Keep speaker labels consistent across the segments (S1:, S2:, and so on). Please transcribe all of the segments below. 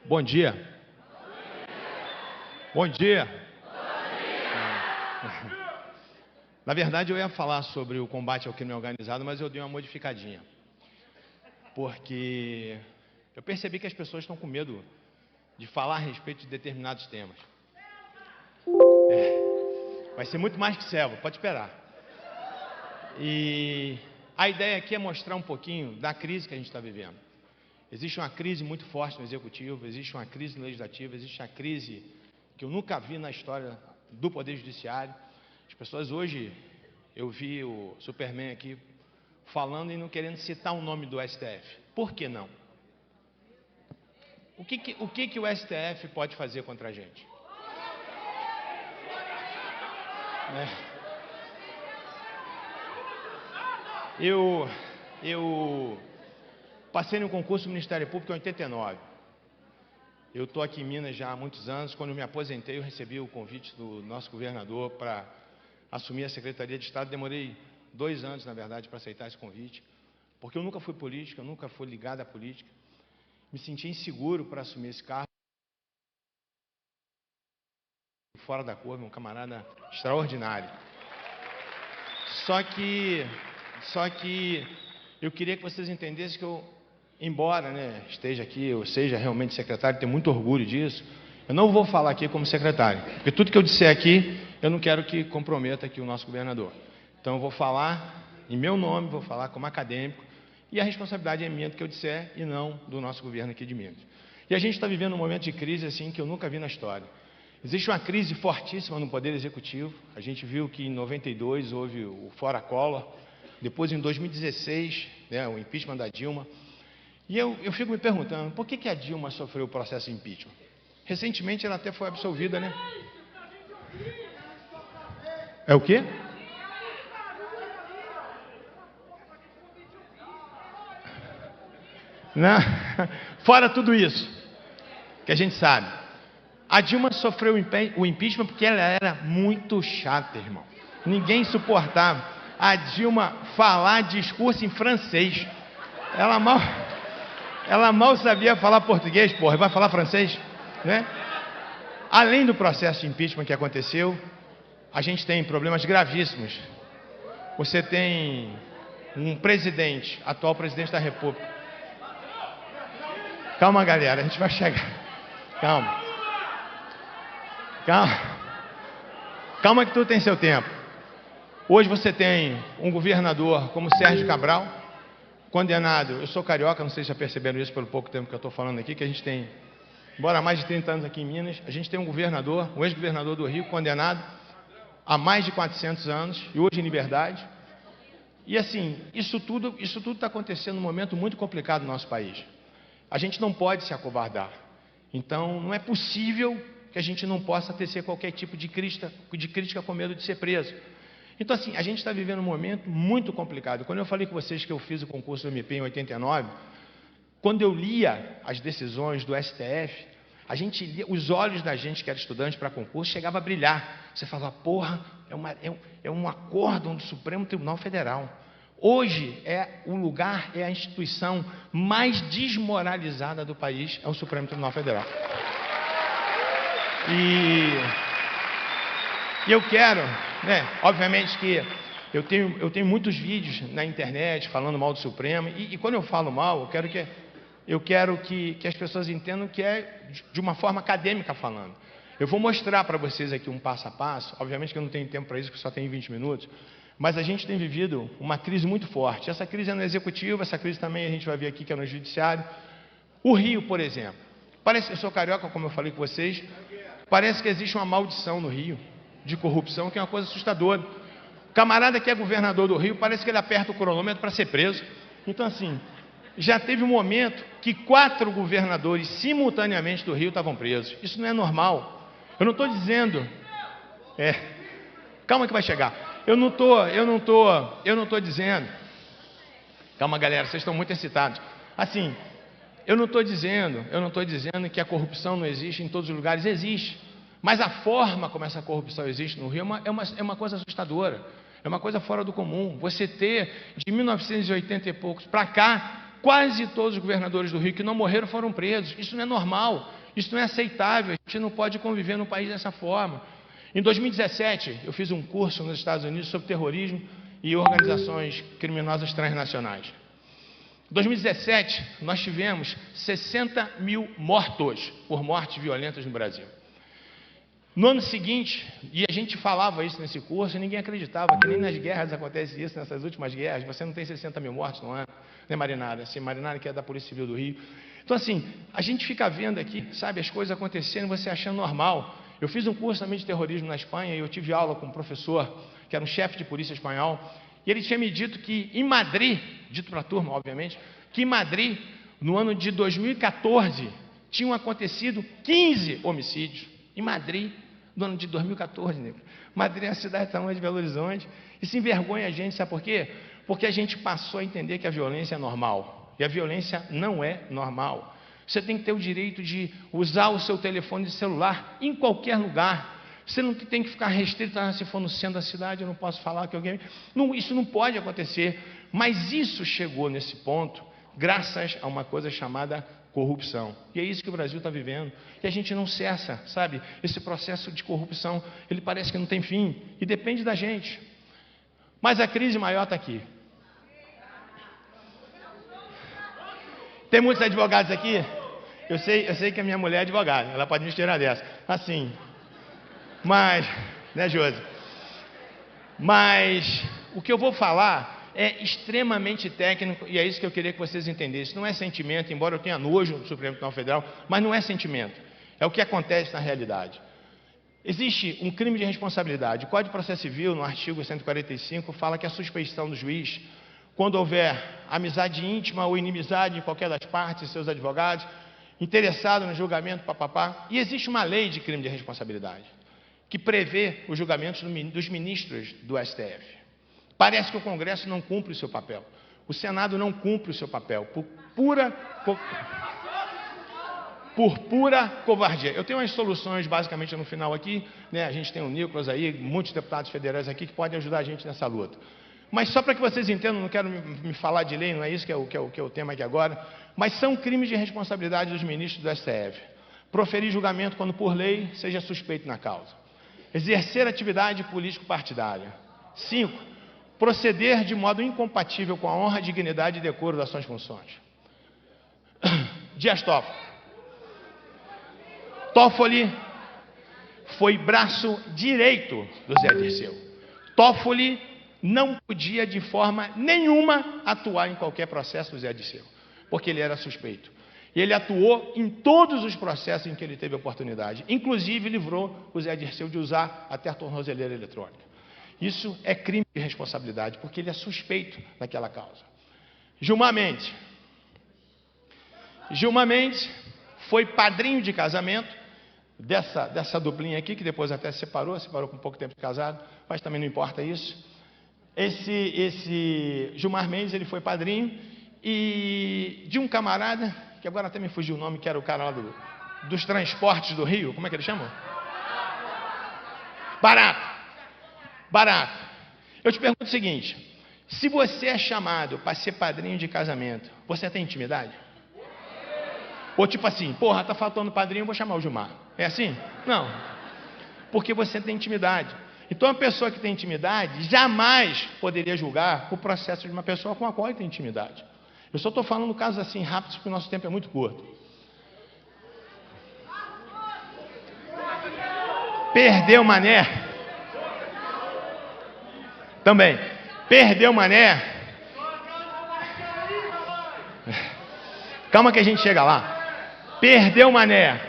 S1: Bom dia. Bom dia. Na verdade, eu ia falar sobre o combate ao crime organizado, mas eu dei uma modificadinha. Porque eu percebi que as pessoas estão com medo de falar a respeito de determinados temas. Vai ser muito mais que servo, pode esperar. E a ideia aqui é mostrar um pouquinho da crise que a gente está vivendo. Existe uma crise muito forte no Executivo, existe uma crise no Legislativo, existe uma crise que eu nunca vi na história do Poder Judiciário. As pessoas hoje, eu vi o Superman aqui falando e não querendo citar o nome do STF. Por que não? O que o STF pode fazer contra a gente? Eu passei no concurso do Ministério Público em 89. Eu estou aqui em Minas já há muitos anos. Quando eu me aposentei, eu recebi o convite do nosso governador para assumir a Secretaria de Estado. Demorei 2 anos, na verdade, para aceitar esse convite, porque eu nunca fui político, eu nunca fui ligado à política. Me senti inseguro para assumir esse cargo. Fora da curva, um camarada extraordinário. Só que eu queria que vocês entendessem que eu, embora esteja aqui, eu seja realmente secretário, tenho muito orgulho disso, eu não vou falar aqui como secretário, porque tudo que eu disser aqui, eu não quero que comprometa aqui o nosso governador. Então eu vou falar em meu nome, vou falar como acadêmico, e a responsabilidade é minha do que eu disser e não do nosso governo aqui de Minas. E a gente está vivendo um momento de crise assim que eu nunca vi na história. Existe uma crise fortíssima no Poder Executivo. A gente viu que em 92 houve o Fora Collor, depois em 2016, o impeachment da Dilma. E eu fico me perguntando, por que a Dilma sofreu o processo de impeachment? Recentemente ela até foi absolvida, né? É o quê? Não, fora tudo isso, que a gente sabe. A Dilma sofreu o impeachment porque ela era muito chata, irmão. Ninguém suportava a Dilma falar discurso em francês. Ela mal sabia falar português, porra, vai falar francês, né? Além do processo de impeachment que aconteceu, a gente tem problemas gravíssimos. Você tem um presidente, atual presidente da República. Calma, galera, a gente vai chegar. Calma que tudo tem seu tempo. Hoje você tem um governador como Sérgio Cabral, condenado. Eu sou carioca, não sei se já perceberam isso pelo pouco tempo que eu estou falando aqui, que a gente tem, embora mais de 30 anos aqui em Minas, a gente tem um governador, um ex-governador do Rio, condenado há mais de 400 anos, e hoje em liberdade. E assim, isso tudo está acontecendo num momento muito complicado no nosso país. A gente não pode se acovardar. Então, não é possível que a gente não possa tecer qualquer tipo de crítica com medo de ser preso. Então, assim, a gente está vivendo um momento muito complicado. Quando eu falei com vocês que eu fiz o concurso do MP em 89, quando eu lia as decisões do STF, a gente lia, os olhos da gente que era estudante para concurso chegava a brilhar. Você falava, porra, é um acórdão do Supremo Tribunal Federal. Hoje o lugar, é a instituição mais desmoralizada do país, é o Supremo Tribunal Federal. E eu quero, obviamente que eu tenho muitos vídeos na internet falando mal do Supremo, e quando eu falo mal, eu quero que as pessoas entendam que é de uma forma acadêmica falando. Eu vou mostrar para vocês aqui um passo a passo, obviamente que eu não tenho tempo para isso, porque só tenho 20 minutos, mas a gente tem vivido uma crise muito forte. Essa crise é no Executivo, essa crise também a gente vai ver aqui que é no Judiciário. O Rio, por exemplo, eu sou carioca, como eu falei com vocês, parece que existe uma maldição no Rio, de corrupção, que é uma coisa assustadora. O camarada que é governador do Rio, parece que ele aperta o cronômetro para ser preso. Então, assim, já teve um momento que 4 governadores simultaneamente do Rio estavam presos. Isso não é normal. Eu não estou dizendo... Calma que vai chegar. Eu não estou dizendo... Calma, galera, vocês estão muito excitados. Assim, eu não estou dizendo que a corrupção não existe em todos os lugares. Existe. Mas a forma como essa corrupção existe no Rio é uma coisa assustadora. É uma coisa fora do comum. Você ter, de 1980 e poucos para cá, quase todos os governadores do Rio que não morreram foram presos. Isso não é normal, isso não é aceitável, a gente não pode conviver num país dessa forma. Em 2017, eu fiz um curso nos Estados Unidos sobre terrorismo e organizações criminosas transnacionais. Em 2017, nós tivemos 60 mil mortos por mortes violentas no Brasil. No ano seguinte, e a gente falava isso nesse curso, e ninguém acreditava que nem nas guerras acontece isso, nessas últimas guerras, você não tem 60 mil mortos no ano, né, Marinara? Assim, Marinara, que é da Polícia Civil do Rio. Então, assim, a gente fica vendo aqui, sabe, as coisas acontecendo, você achando normal. Eu fiz um curso também de terrorismo na Espanha, e eu tive aula com um professor, que era um chefe de polícia espanhol, e ele tinha me dito que em Madrid, dito para a turma, obviamente, que em Madrid, no ano de 2014, tinham acontecido 15 homicídios. Em Madrid, no ano de 2014, nego. Madrid é a cidade do tamanho de Belo Horizonte. Isso envergonha a gente, sabe por quê? Porque a gente passou a entender que a violência é normal. E a violência não é normal. Você tem que ter o direito de usar o seu telefone de celular em qualquer lugar. Você não tem que ficar restrito, se for no centro da cidade, eu não posso falar que alguém... Não, isso não pode acontecer. Mas isso chegou nesse ponto graças a uma coisa chamada corrupção. E é isso que o Brasil está vivendo. E a gente não cessa, sabe? Esse processo de corrupção, ele parece que não tem fim. E depende da gente. Mas a crise maior está aqui. Tem muitos advogados aqui? Eu sei que a minha mulher é advogada. Ela pode me tirar dessa. Assim. Mas, né, Josi? Mas o que eu vou falar é extremamente técnico, e é isso que eu queria que vocês entendessem. Não é sentimento, embora eu tenha nojo do Supremo Tribunal Federal, mas não é sentimento. É o que acontece na realidade. Existe um crime de responsabilidade. O Código de Processo Civil, no artigo 145, fala que a suspeição do juiz, quando houver amizade íntima ou inimizade em qualquer das partes, seus advogados, interessado no julgamento, papapá, e existe uma lei de crime de responsabilidade, que prevê os julgamentos dos ministros do STF. Parece que o Congresso não cumpre o seu papel. O Senado não cumpre o seu papel, por pura covardia. Eu tenho umas soluções, basicamente, no final aqui, né? A gente tem o Nicolas aí, muitos deputados federais aqui que podem ajudar a gente nessa luta. Mas só para que vocês entendam, não quero me falar de lei, não é isso que é o tema aqui agora, mas são crimes de responsabilidade dos ministros do STF. Proferir julgamento quando por lei seja suspeito na causa. Exercer atividade político-partidária. 5. Proceder de modo incompatível com a honra, dignidade e decoro das suas funções. Dias Toffoli. Toffoli foi braço direito do Zé Dirceu. Toffoli não podia de forma nenhuma atuar em qualquer processo do Zé Dirceu, porque ele era suspeito. E ele atuou em todos os processos em que ele teve oportunidade, inclusive livrou o Zé Dirceu de usar até a tornozeleira eletrônica. Isso é crime de responsabilidade, porque ele é suspeito daquela causa. Gilmar Mendes. Gilmar Mendes foi padrinho de casamento dessa duplinha aqui, que depois até se separou com pouco tempo de casado, mas também não importa isso. Esse Gilmar Mendes, ele foi padrinho e de um camarada, que agora até me fugiu o nome, que era o cara lá dos transportes do Rio, como é que ele chama? Barato. Eu te pergunto o seguinte, se você é chamado para ser padrinho de casamento, você tem intimidade? Ou tipo assim, porra, tá faltando padrinho, eu vou chamar o Gilmar. É assim? Não. Porque você tem intimidade. Então, a pessoa que tem intimidade jamais poderia julgar o processo de uma pessoa com a qual ele tem intimidade. Eu só estou falando casos assim rápidos, porque o nosso tempo é muito curto. Perdeu Mané. Também. Perdeu Mané. Calma que a gente chega lá. Perdeu Mané.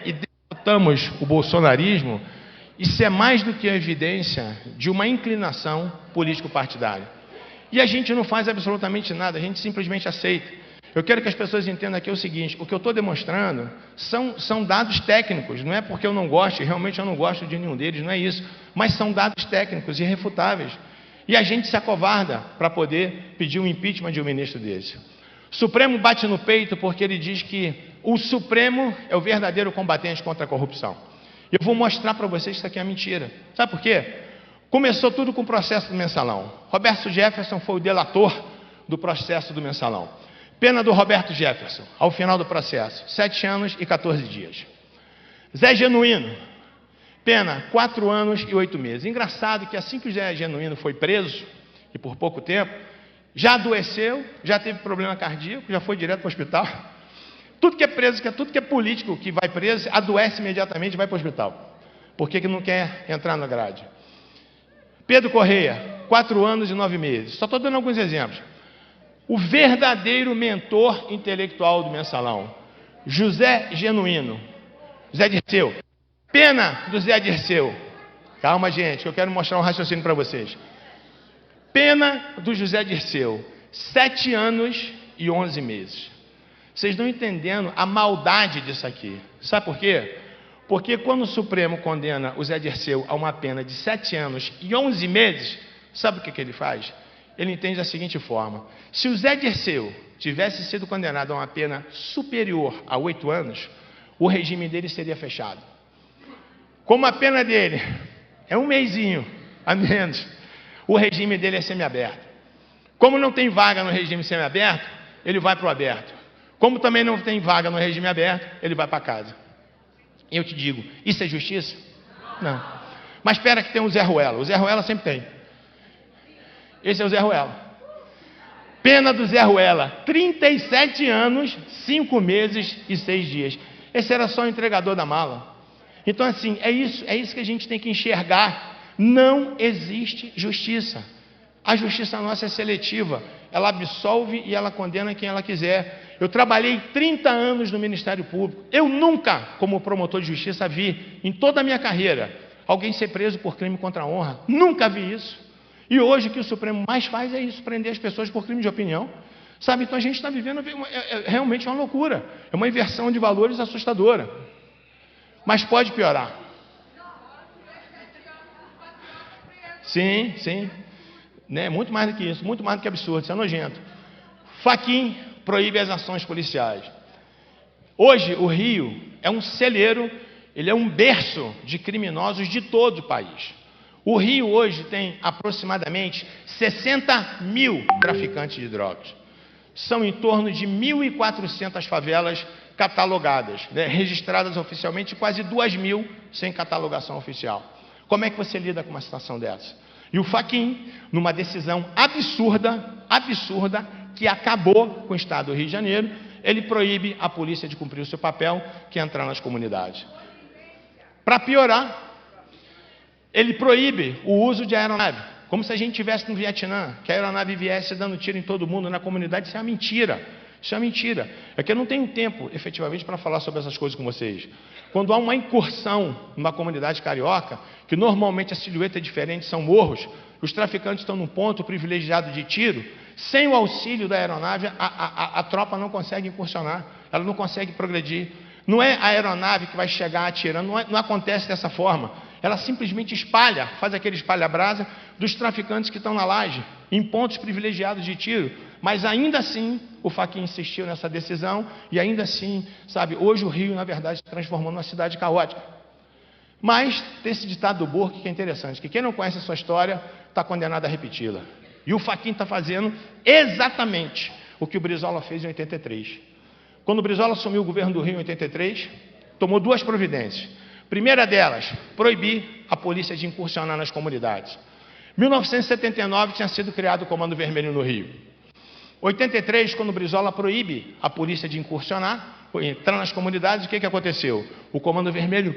S1: E derrotamos o bolsonarismo. Isso é mais do que a evidência de uma inclinação político-partidária. E a gente não faz absolutamente nada, a gente simplesmente aceita. Eu quero que as pessoas entendam aqui o seguinte, o que eu estou demonstrando são dados técnicos, não é porque eu não gosto, realmente eu não gosto de nenhum deles, não é isso, mas são dados técnicos, irrefutáveis. E a gente se acovarda para poder pedir um impeachment de um ministro desse. O Supremo bate no peito porque ele diz que o Supremo é o verdadeiro combatente contra a corrupção. Eu vou mostrar para vocês que isso aqui é mentira. Sabe por quê? Começou tudo com o processo do mensalão. Roberto Jefferson foi o delator do processo do mensalão. Pena do Roberto Jefferson, ao final do processo, 7 anos e 14 dias. Zé Genuíno, pena 4 anos e 8 meses. Engraçado que assim que o Zé Genuíno foi preso, e por pouco tempo, já adoeceu, já teve problema cardíaco, já foi direto para o hospital. Tudo que é preso, tudo que é político que vai preso, adoece imediatamente e vai para o hospital. Por que não quer entrar na grade? Pedro Correia, 4 anos e 9 meses. Só estou dando alguns exemplos. O verdadeiro mentor intelectual do mensalão, José Genuíno, Zé Dirceu. Pena do Zé Dirceu. Calma, gente, que eu quero mostrar um raciocínio para vocês. Pena do José Dirceu, 7 anos e 11 meses. Vocês estão entendendo a maldade disso aqui. Sabe por quê? Porque quando o Supremo condena o Zé Dirceu a uma pena de 7 anos e 11 meses, sabe o que ele faz? Ele entende da seguinte forma: se o Zé Dirceu tivesse sido condenado a uma pena superior a 8 anos, o regime dele seria fechado. Como a pena dele é um mesinho a menos, o regime dele é semiaberto. Como não tem vaga no regime semiaberto, ele vai para o aberto. Como também não tem vaga no regime aberto, ele vai para casa. E eu te digo, isso é justiça? Não. Mas espera que tem o Zé Ruela. O Zé Ruela sempre tem. Esse é o Zé Ruela. Pena do Zé Ruela, 37 anos, 5 meses e 6 dias. Esse era só o entregador da mala. Então, assim, é isso que a gente tem que enxergar. Não existe justiça. A justiça nossa é seletiva. Ela absolve e ela condena quem ela quiser. Eu trabalhei 30 anos no Ministério Público. Eu nunca, como promotor de justiça, vi, em toda a minha carreira, alguém ser preso por crime contra a honra. Nunca vi isso. E hoje o que o Supremo mais faz é isso, prender as pessoas por crime de opinião. Sabe, então a gente está vivendo realmente uma loucura. É uma inversão de valores assustadora. Mas pode piorar. Sim, sim. Né? Muito mais do que isso, muito mais do que absurdo, isso é nojento. Fachin proíbe as ações policiais. Hoje o Rio é um celeiro, ele é um berço de criminosos de todo o país. O Rio hoje tem aproximadamente 60 mil traficantes de drogas. São em torno de 1.400 favelas catalogadas, né, registradas oficialmente, quase 2.000 sem catalogação oficial. Como é que você lida com uma situação dessa? E o Fachin, numa decisão absurda, que acabou com o Estado do Rio de Janeiro, ele proíbe a polícia de cumprir o seu papel, que é entrar nas comunidades. Para piorar, ele proíbe o uso de aeronave, como se a gente estivesse no Vietnã, que a aeronave viesse dando tiro em todo mundo, na comunidade. Isso é uma mentira. Isso é mentira. É que eu não tenho tempo, efetivamente, para falar sobre essas coisas com vocês. Quando há uma incursão numa comunidade carioca, que normalmente a silhueta é diferente, são morros, os traficantes estão num ponto privilegiado de tiro, sem o auxílio da aeronave, a tropa não consegue incursionar, ela não consegue progredir. Não é a aeronave que vai chegar atirando, não acontece dessa forma. Ela simplesmente espalha, faz aquele espalha-brasa dos traficantes que estão na laje, em pontos privilegiados de tiro. Mas ainda assim, o Fachin insistiu nessa decisão, e ainda assim, sabe, hoje o Rio, na verdade, se transformou numa cidade caótica. Mas tem esse ditado do Burke que é interessante, que quem não conhece a sua história está condenado a repeti-la. E o Fachin está fazendo exatamente o que o Brizola fez em 83. Quando o Brizola assumiu o governo do Rio em 83, tomou 2 providências. Primeira delas, proibir a polícia de incursionar nas comunidades. 1979 tinha sido criado o Comando Vermelho no Rio. 83, quando o Brizola proíbe a polícia de incursionar, entrar nas comunidades, o que aconteceu? O Comando Vermelho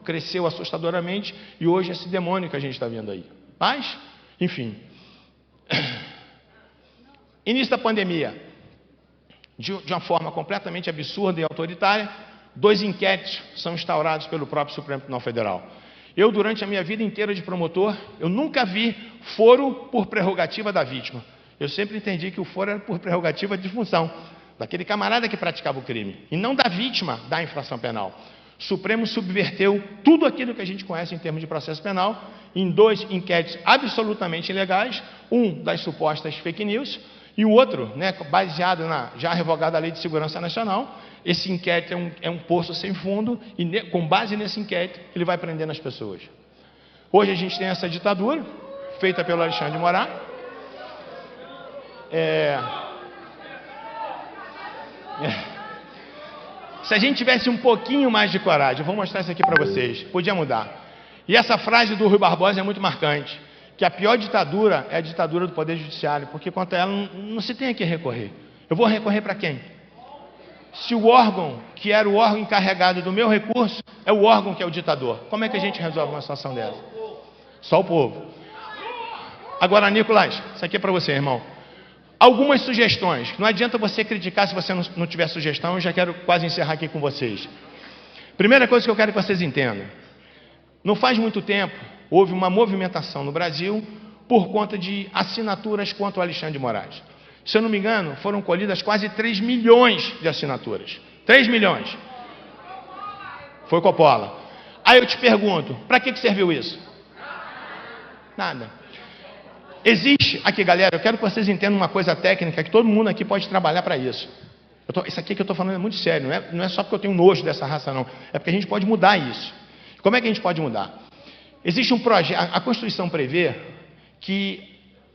S1: cresceu assustadoramente e hoje é esse demônio que a gente está vendo aí. Mas, enfim. Início da pandemia. De uma forma completamente absurda e autoritária, 2 inquéritos são instaurados pelo próprio Supremo Tribunal Federal. Eu, durante a minha vida inteira de promotor, eu nunca vi foro por prerrogativa da vítima. Eu sempre entendi que o foro era por prerrogativa de função, daquele camarada que praticava o crime, e não da vítima da infração penal. O Supremo subverteu tudo aquilo que a gente conhece em termos de processo penal, em 2 inquéritos absolutamente ilegais, um das supostas fake news, e o outro, né, baseado na já revogada Lei de Segurança Nacional. Esse inquérito é um poço sem fundo, e com base nesse inquérito, ele vai prendendo as pessoas. Hoje a gente tem essa ditadura, feita pelo Alexandre de Moraes. Se a gente tivesse um pouquinho mais de coragem, eu vou mostrar isso aqui para vocês, podia mudar. E essa frase do Rui Barbosa é muito marcante, que a pior ditadura é a ditadura do Poder Judiciário, porque contra ela não se tem a que recorrer. Eu vou recorrer para quem? Se o órgão, que era o órgão encarregado do meu recurso, é o órgão que é o ditador. Como é que a gente resolve uma situação dessa? Só o povo. Agora, Nicolás, isso aqui é para você, irmão. Algumas sugestões. Não adianta você criticar se você não tiver sugestão. Eu já quero quase encerrar aqui com vocês. Primeira coisa que eu quero que vocês entendam. Não faz muito tempo, houve uma movimentação no Brasil por conta de assinaturas contra o Alexandre de Moraes. Se eu não me engano, foram colhidas quase 3 milhões de assinaturas. 3 milhões. Foi Coppola. Aí eu te pergunto, para que serviu isso? Nada. Existe, aqui galera, eu quero que vocês entendam uma coisa técnica, que todo mundo aqui pode trabalhar para isso. Isso aqui que eu estou falando é muito sério, não é só porque eu tenho nojo dessa raça não, é porque a gente pode mudar isso. Como é que a gente pode mudar? Existe um projeto, a Constituição prevê que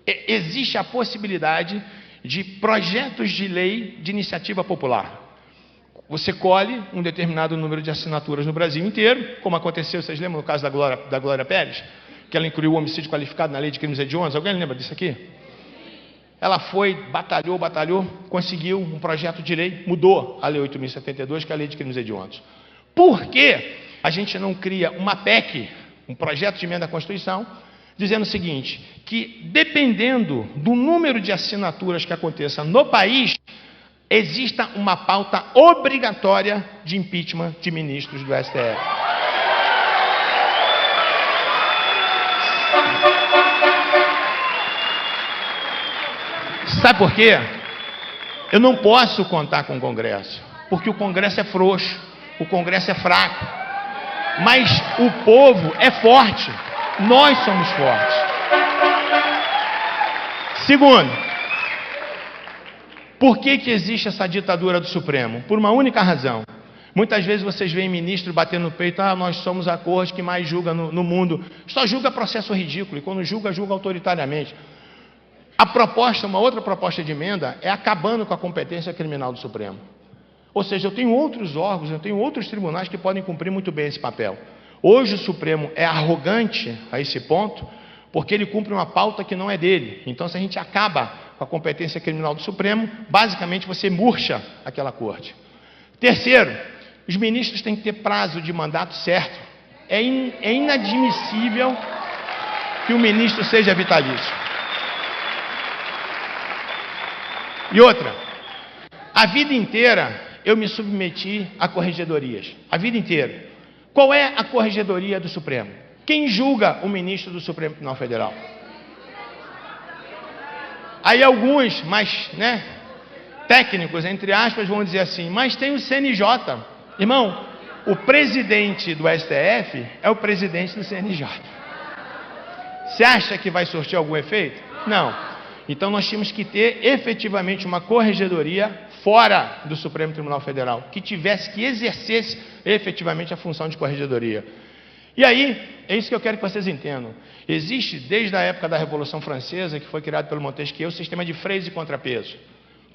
S1: existe a possibilidade de projetos de lei de iniciativa popular. Você colhe um determinado número de assinaturas no Brasil inteiro, como aconteceu, vocês lembram no caso da Glória Pérez? Que ela incluiu o homicídio qualificado na lei de crimes hediondos. Alguém lembra disso aqui? Ela foi, batalhou, conseguiu um projeto de lei, mudou a lei 8.072, que é a lei de crimes hediondos. Por que a gente não cria uma PEC, um projeto de emenda à Constituição, dizendo o seguinte, que dependendo do número de assinaturas que aconteça no país, exista uma pauta obrigatória de impeachment de ministros do STF. Sabe por quê? Eu não posso contar com o Congresso, porque o Congresso é frouxo, o Congresso é fraco, mas o povo é forte, nós somos fortes. Segundo, por que existe essa ditadura do Supremo? Por uma única razão. Muitas vezes vocês veem ministro batendo no peito, nós somos a corte que mais julga no mundo. Só julga processo ridículo, e quando julga, julga autoritariamente. A proposta, uma outra proposta de emenda, é acabando com a competência criminal do Supremo. Ou seja, eu tenho outros órgãos, eu tenho outros tribunais que podem cumprir muito bem esse papel. Hoje o Supremo é arrogante a esse ponto, porque ele cumpre uma pauta que não é dele. Então, se a gente acaba com a competência criminal do Supremo, basicamente você murcha aquela corte. Terceiro, os ministros têm que ter prazo de mandato certo. É inadmissível que o ministro seja vitalício. E outra, a vida inteira eu me submeti a corregedorias. A vida inteira. Qual é a corregedoria do Supremo? Quem julga o ministro do Supremo Tribunal Federal? Aí alguns, mais técnicos, entre aspas, vão dizer assim, mas tem o CNJ. Irmão, o presidente do STF é o presidente do CNJ. Você acha que vai surtir algum efeito? Não. Então nós tínhamos que ter efetivamente uma corregedoria fora do Supremo Tribunal Federal, que exercesse efetivamente a função de corregedoria. E aí, é isso que eu quero que vocês entendam. Existe, desde a época da Revolução Francesa, que foi criado pelo Montesquieu, o sistema de freios e contrapesos.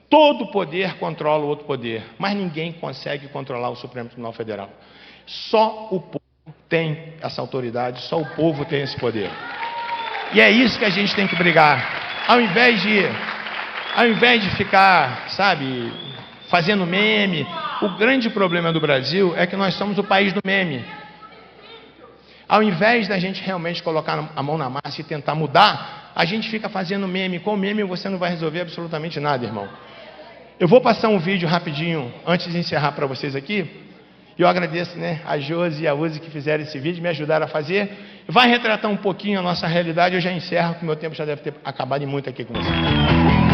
S1: Todo poder controla o outro poder, mas ninguém consegue controlar o Supremo Tribunal Federal. Só o povo tem essa autoridade, só o povo tem esse poder. E é isso que a gente tem que brigar. Ao invés de ficar, fazendo meme, o grande problema do Brasil é que nós somos o país do meme. Ao invés da gente realmente colocar a mão na massa e tentar mudar, a gente fica fazendo meme. Com meme você não vai resolver absolutamente nada, irmão. Eu vou passar um vídeo rapidinho, antes de encerrar para vocês aqui. E eu agradeço a Josi e a Uzi que fizeram esse vídeo, me ajudaram a fazer. Vai retratar um pouquinho a nossa realidade, eu já encerro, porque o meu tempo já deve ter acabado muito aqui com vocês.